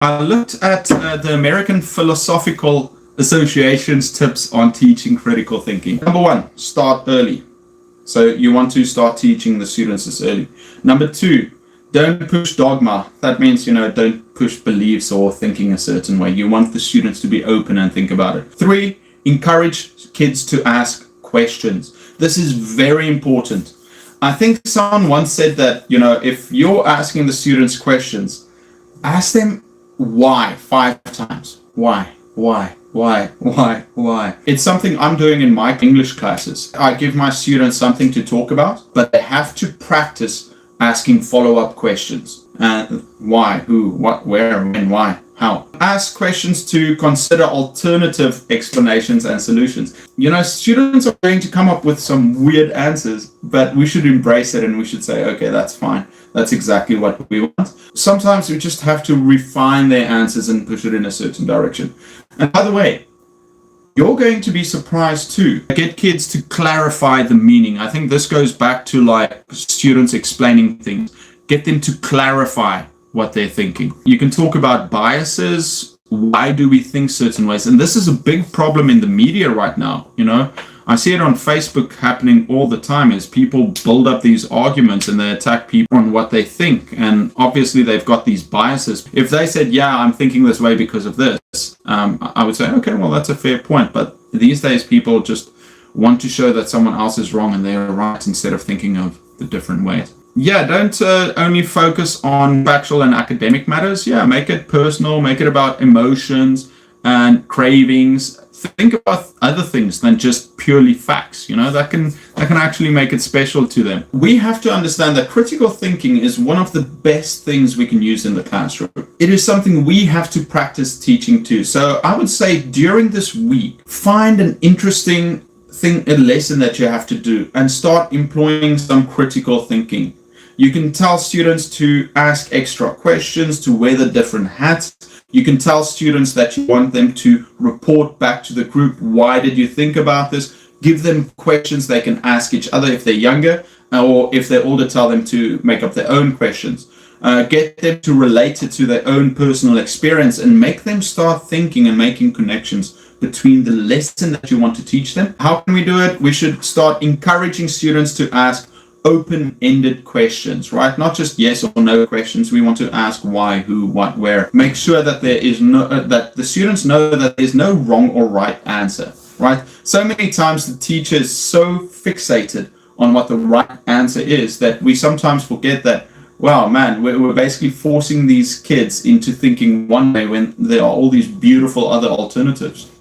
I looked at the American Philosophical Association's tips on teaching critical thinking. Number one, start early. So you want to start teaching the students this early. Number two, don't push dogma. That means, don't push beliefs or thinking a certain way. You want the students to be open and think about it. Three, encourage kids to ask questions. This is very important. I think someone once said that, if you're asking the students questions, ask them why 5 times. Why? It's something I'm doing in my English classes. I give my students something to talk about, but they have to practice asking follow-up questions. Why, who, what, where, when, why, how. Ask questions to consider alternative explanations and solutions. Students are going to come up with some weird answers, but we should embrace it and we should say, okay, that's fine. That's exactly what we want. Sometimes we just have to refine their answers and push it in a certain direction. And by the way, you're going to be surprised too. Get kids to clarify the meaning. I think this goes back to like students explaining things. Get them to clarify what they're thinking. You can talk about biases. Why do we think certain ways? And this is a big problem in the media right now. I see it on Facebook happening all the time as people build up these arguments and they attack people on what they think. And obviously they've got these biases. If they said, yeah, I'm thinking this way because of this, I would say, okay, well, that's a fair point. But these days people just want to show that someone else is wrong and they're right instead of thinking of the different ways. Yeah, don't only focus on factual and academic matters. Yeah, make it personal, make it about emotions and cravings. Think about other things than just purely facts. That can actually make it special to them. We have to understand that critical thinking is one of the best things we can use in the classroom. It is something we have to practice teaching too. So I would say during this week, find an interesting thing, a lesson that you have to do, and start employing some critical thinking. You can tell students to ask extra questions, to wear the different hats. You can tell students that you want them to report back to the group. Why did you think about this? Give them questions they can ask each other if they're younger, or if they're older, tell them to make up their own questions. Get them to relate it to their own personal experience and make them start thinking and making connections between the lesson that you want to teach them. How can we do it? We should start encouraging students to ask open-ended questions, right? Not just yes or no questions. We want to ask why, who, what, where. Make sure that there is that the students know that there's no wrong or right answer, right? So many times the teacher is so fixated on what the right answer is that we sometimes forget that, wow, man, we're basically forcing these kids into thinking one way when there are all these beautiful other alternatives.